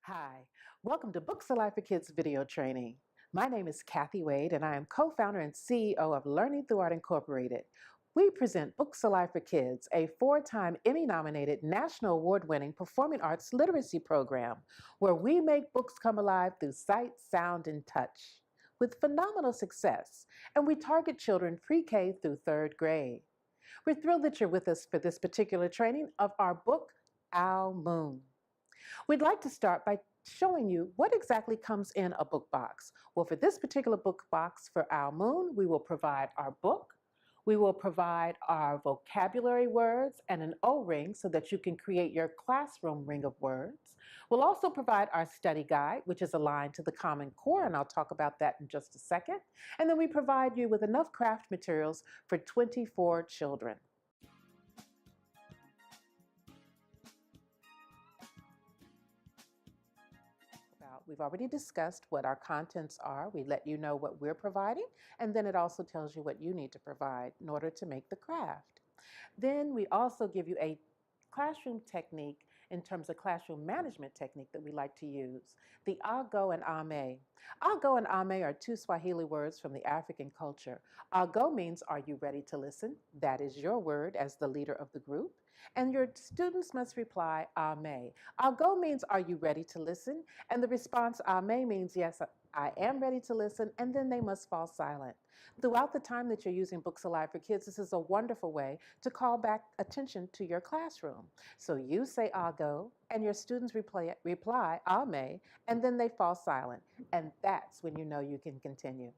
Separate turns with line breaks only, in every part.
Hi, welcome to Books Alive for Kids video training. My name is Kathy Wade and I am co-founder and CEO of Learning Through Art Incorporated. We present Books Alive for Kids, a 4-time Emmy-nominated, national award-winning performing arts literacy program where we make books come alive through sight, sound, and touch with phenomenal success, and we target children pre-K through 3rd grade. We're thrilled that you're with us for this particular training of our book, Our Moon. We'd like to start by showing you what exactly comes in a book box. Well, for this particular book box for Our Moon, we will provide our book, we will provide our vocabulary words and an O-ring so that you can create your classroom ring of words. We'll also provide our study guide, which is aligned to the Common Core, and I'll talk about that in just a second. And then we provide you with enough craft materials for 24 children. We've already discussed what our contents are. We let you know what we're providing, and then it also tells you what you need to provide in order to make the craft. Then we also give you a classroom technique in terms of classroom management technique that we like to use, the Ago and Ame. Ago and Ame are 2 Swahili words from the African culture. Ago means, are you ready to listen? That is your word as the leader of the group. And your students must reply, Ame. Ago means, are you ready to listen? And the response, Ame, means, yes, I am ready to listen, and then they must fall silent. Throughout the time that you're using Books Alive for Kids, this is a wonderful way to call back attention to your classroom. So you say, I'll go, and your students reply, Ame, and then they fall silent. And that's when you know you can continue.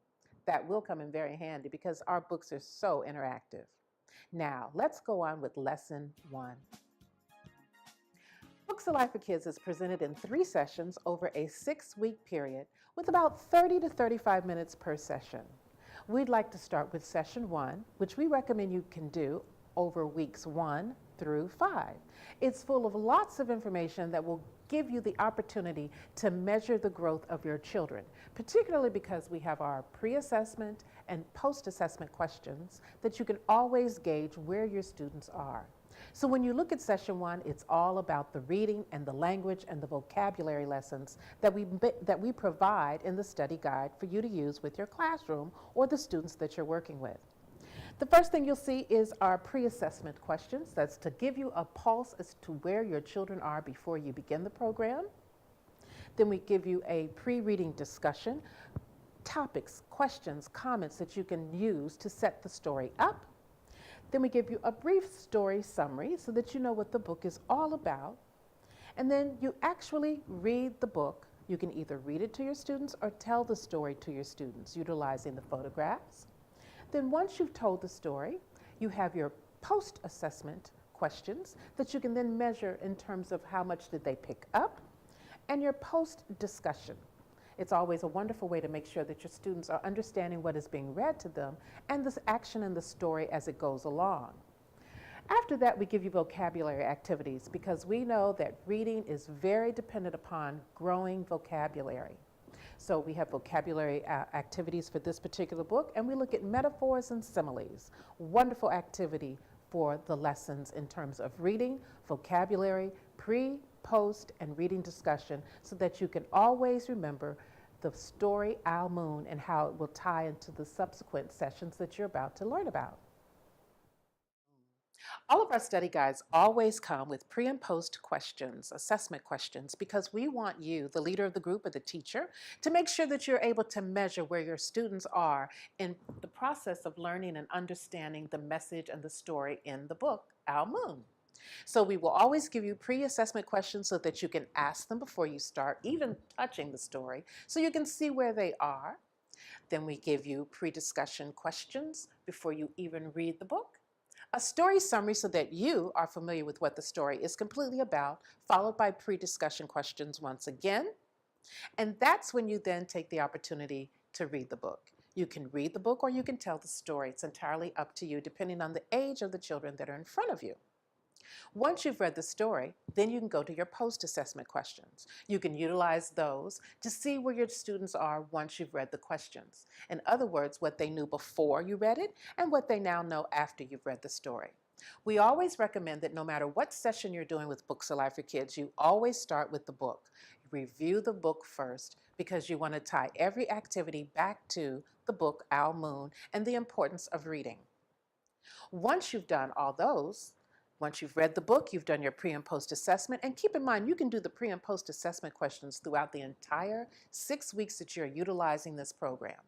That will come in very handy because our books are so interactive. Now, let's go on with Lesson 1. Books Alive for Kids is presented in 3 sessions over a 6-week period with about 30 to 35 minutes per session. We'd like to start with Session 1, which we recommend you can do over weeks 1 through 5. It's full of lots of information that will give you the opportunity to measure the growth of your children, particularly because we have our pre-assessment and post-assessment questions that you can always gauge where your students are. So when you look at Session 1, it's all about the reading and the language and the vocabulary lessons that we provide in the study guide for you to use with your classroom or the students that you're working with. The first thing you'll see is our pre-assessment questions. That's to give you a pulse as to where your children are before you begin the program. Then we give you a pre-reading discussion, topics, questions, comments that you can use to set the story up. Then we give you a brief story summary so that you know what the book is all about. And then you actually read the book. You can either read it to your students or tell the story to your students utilizing the photographs. Then once you've told the story, you have your post-assessment questions that you can then measure in terms of how much did they pick up, and your post-discussion. It's always a wonderful way to make sure that your students are understanding what is being read to them and the action in the story as it goes along. After that, we give you vocabulary activities because we know that reading is very dependent upon growing vocabulary. So we have vocabulary activities for this particular book, and we look at metaphors and similes. Wonderful activity for the lessons in terms of reading, vocabulary, pre, post, and reading discussion so that you can always remember the story Our Moon and how it will tie into the subsequent sessions that you're about to learn about. All of our study guides always come with pre and post questions, assessment questions, because we want you, the leader of the group or the teacher, to make sure that you're able to measure where your students are in the process of learning and understanding the message and the story in the book, Our Moon. So we will always give you pre-assessment questions so that you can ask them before you start even touching the story so you can see where they are. Then we give you pre-discussion questions before you even read the book. A story summary so that you are familiar with what the story is completely about, followed by pre-discussion questions once again. And that's when you then take the opportunity to read the book. You can read the book or you can tell the story. It's entirely up to you depending on the age of the children that are in front of you. Once you've read the story, then you can go to your post-assessment questions. You can utilize those to see where your students are once you've read the questions. In other words, what they knew before you read it and what they now know after you've read the story. We always recommend that no matter what session you're doing with Books Alive for Kids, you always start with the book. Review the book first because you want to tie every activity back to the book Owl Moon and the importance of reading. Once you've done all those, once you've read the book, you've done your pre and post assessment, and keep in mind you can do the pre and post assessment questions throughout the entire 6 weeks that you're utilizing this program.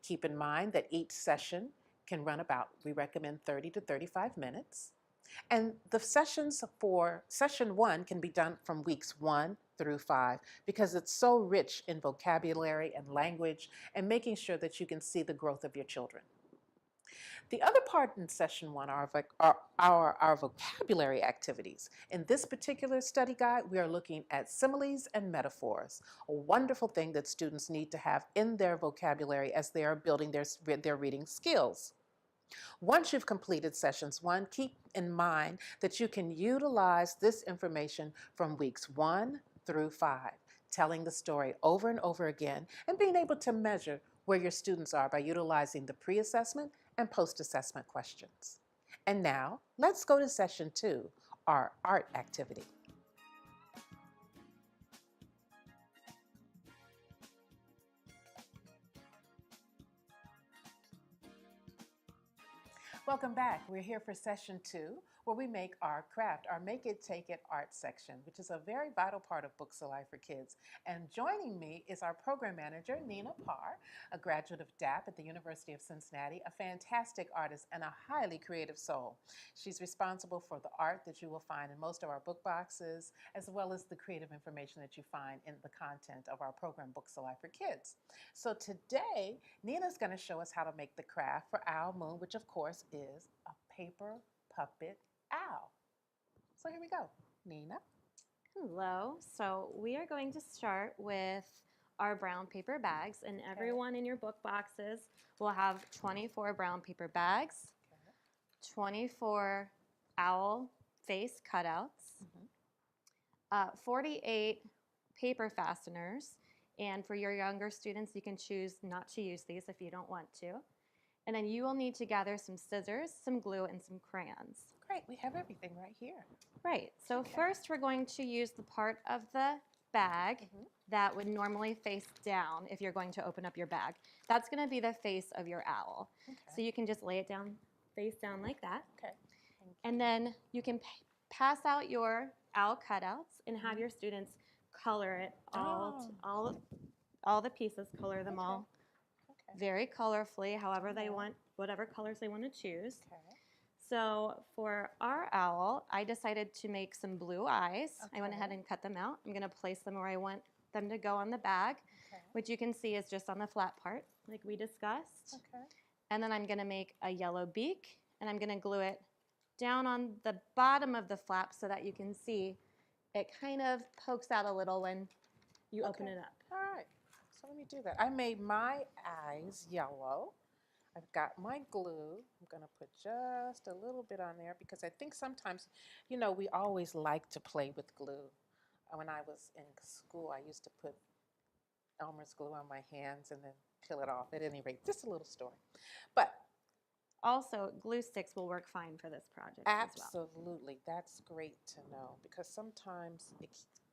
Keep in mind that each session can run about, we recommend 30 to 35 minutes. And the sessions for session 1 can be done from weeks 1 through 5 because it's so rich in vocabulary and language and making sure that you can see the growth of your children. The other part in session 1 are our vocabulary activities. In this particular study guide, we are looking at similes and metaphors, a wonderful thing that students need to have in their vocabulary as they are building their reading skills. Once you've completed sessions 1, keep in mind that you can utilize this information from weeks 1 through 5, telling the story over and over again and being able to measure where your students are by utilizing the pre-assessment and post-assessment questions. And now, let's go to session 2, our art activity. Welcome back. We're here for session 2, where we make our craft, our Make It, Take It art section, which is a very vital part of Books Alive for Kids. And joining me is our program manager, Nina Parr, a graduate of DAP at the University of Cincinnati, a fantastic artist and a highly creative soul. She's responsible for the art that you will find in most of our book boxes, as well as the creative information that you find in the content of our program, Books Alive for Kids. So today, Nina's going to show us how to make the craft for Owl Moon, which of course is a paper puppet owl. So here we go. Nina.
Hello. So we are going to start with our brown paper bags, and everyone in your book boxes will have 24 brown paper bags, 24 owl face cutouts, 48 paper fasteners, and for your younger students, you can choose not to use these if you don't want to. And then you will need to gather some scissors, some glue, and some crayons.
Great, we have everything right here.
Right, so first we're going to use the part of the bag that would normally face down if you're going to open up your bag. That's going to be the face of your owl. So you can just lay it down, face down like that. And then you can pass out your owl cutouts and have your students color it all the pieces, color them all very colorfully, however they want, whatever colors they want to choose. So for our owl, I decided to make some blue eyes. I went ahead and cut them out. I'm going to place them where I want them to go on the bag, which you can see is just on the flat part, like we discussed. And then I'm going to make a yellow beak, and I'm going to glue it down on the bottom of the flap so that you can see it kind of pokes out a little when you open it up.
All right, so let me do that. I made my eyes yellow. I've got my glue. I'm going to put just a little bit on there because I think sometimes, you know, we always like to play with glue. When I was in school, I used to put Elmer's glue on my hands and then peel it off. At any rate, just a little story. But
also, glue sticks will work fine for this project
absolutely. That's great to know because sometimes it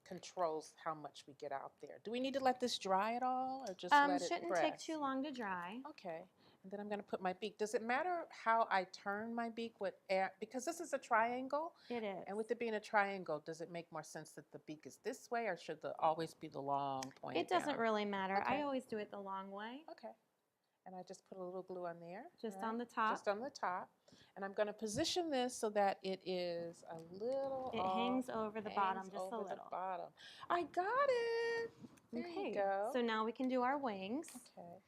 controls how much we get out there. Do we need to let this dry at all or just let it
shouldn't
press?
take too long to dry.
Okay. And then I'm going to put my beak. Does it matter how I turn my beak with air? Because this is a triangle.
It is.
And with it being a triangle, does it make more sense that the beak is this way or should it always be the long point
It doesn't
down?
really matter. I always do it the long way.
Okay. And I just put a little glue on there.
Just on the top.
Just on the top. And I'm going to position this so that it is a little
It hangs over the bottom just a little.
The bottom. I got it. There you go.
So now we can do our wings.
Okay.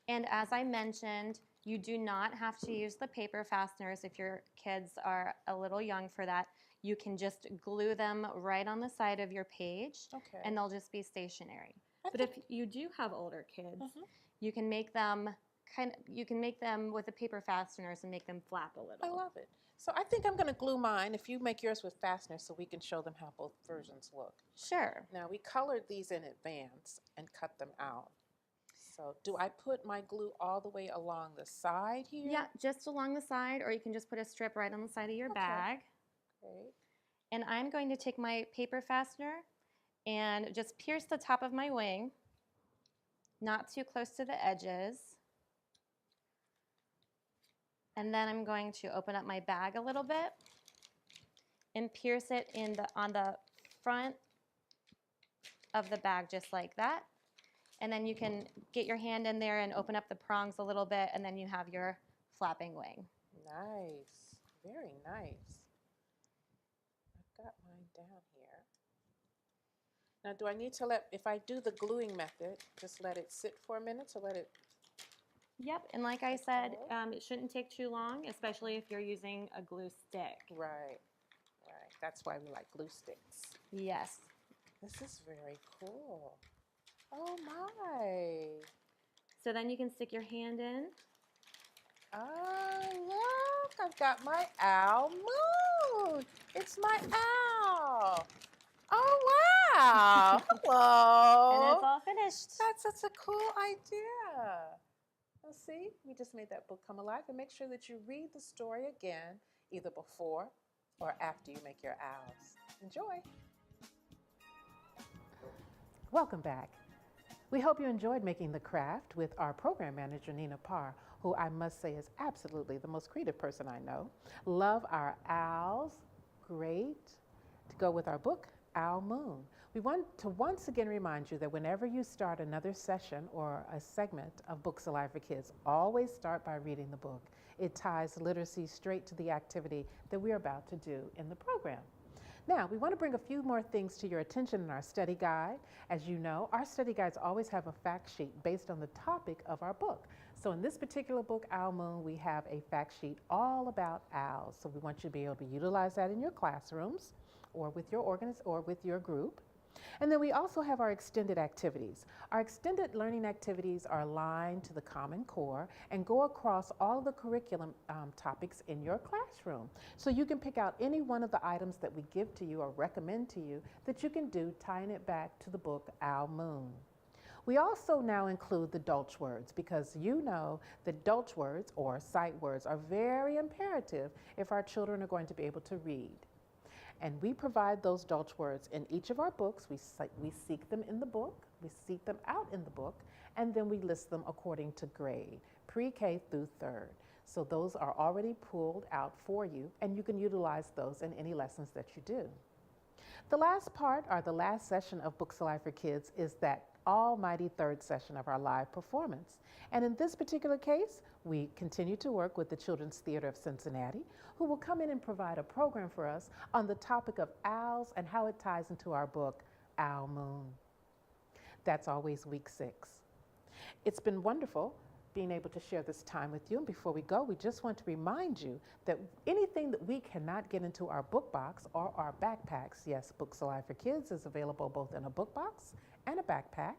And as I mentioned, you do not have to use the paper fasteners if your kids are a little young for that. You can just glue them right on the side of your page, and they'll just be stationary. But if you do have older kids, you can make them with the paper fasteners and make them flap a little.
I love it. So I think I'm going to glue mine if you make yours with fasteners so we can show them how both versions look.
Sure.
Now we colored these in advance and cut them out. So do I put my glue all the way along the side here?
Yeah, just along the side, or you can just put a strip right on the side of your bag.
Great.
And I'm going to take my paper fastener and just pierce the top of my wing, not too close to the edges. And then I'm going to open up my bag a little bit and pierce it on the front of the bag just like that. And then you can get your hand in there and open up the prongs a little bit, and then you have your flapping wing.
Nice. Very nice. I've got mine down here. Now, do I need to if I do the gluing method, just let it sit for a minute to let it?
Yep, and like I said, it shouldn't take too long, especially if you're using a glue stick.
Right, right. That's why we like glue sticks.
Yes.
This is very cool. Oh my.
So then you can stick your hand in.
Oh, look, I've got my owl moon. It's my owl. Oh, wow. Hello.
And it's all finished.
That's such a cool idea. Well, see, we just made that book come alive. And make sure that you read the story again, either before or after you make your owls. Enjoy. Welcome back. We hope you enjoyed making the craft with our program manager, Nina Parr, who I must say is absolutely the most creative person I know. Love our owls. Great. To go with our book, Owl Moon. We want to once again remind you that whenever you start another session or a segment of Books Alive for Kids, always start by reading the book. It ties literacy straight to the activity that we're about to do in the program. Now, we want to bring a few more things to your attention in our study guide. As you know, our study guides always have a fact sheet based on the topic of our book. So in this particular book, Owl Moon, we have a fact sheet all about owls. So we want you to be able to utilize that in your classrooms or with your group. And then we also have our extended activities. Our extended learning activities are aligned to the Common Core and go across all of the curriculum topics in your classroom. So you can pick out any one of the items that we give to you or recommend to you that you can do, tying it back to the book Owl Moon. We also now include the Dolch words because you know that Dolch words or sight words are very imperative if our children are going to be able to read. And we provide those Dolch words in each of our books. We seek them in the book, we seek them out in the book, and then we list them according to grade, pre-K through third. So those are already pulled out for you, and you can utilize those in any lessons that you do. The last part, or the last session of Books Alive for Kids, is that almighty third session of our live performance. And in this particular case, we continue to work with the Children's Theater of Cincinnati, who will come in and provide a program for us on the topic of owls and how it ties into our book, Owl Moon. That's always week 6. It's been wonderful being able to share this time with you. And before we go, we just want to remind you that anything that we cannot get into our book box or our backpacks, yes, Books Alive for Kids is available both in a book box and a backpack.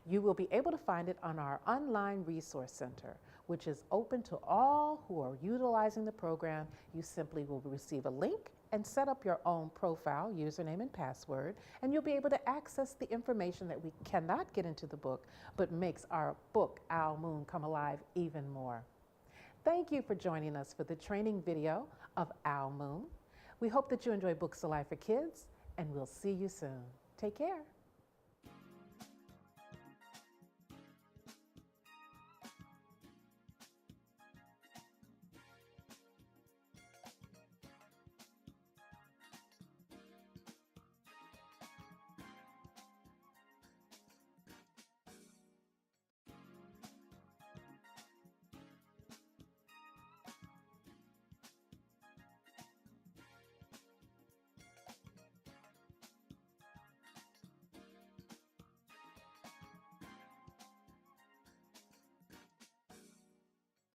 You will be able to find it on our online resource center, which is open to all who are utilizing the program. You simply will receive a link and set up your own profile, username and password, and you'll be able to access the information that we cannot get into the book, but makes our book, Owl Moon, come alive even more. Thank you for joining us for the training video of Owl Moon. We hope that you enjoy Books Alive for Kids, and we'll see you soon. Take care.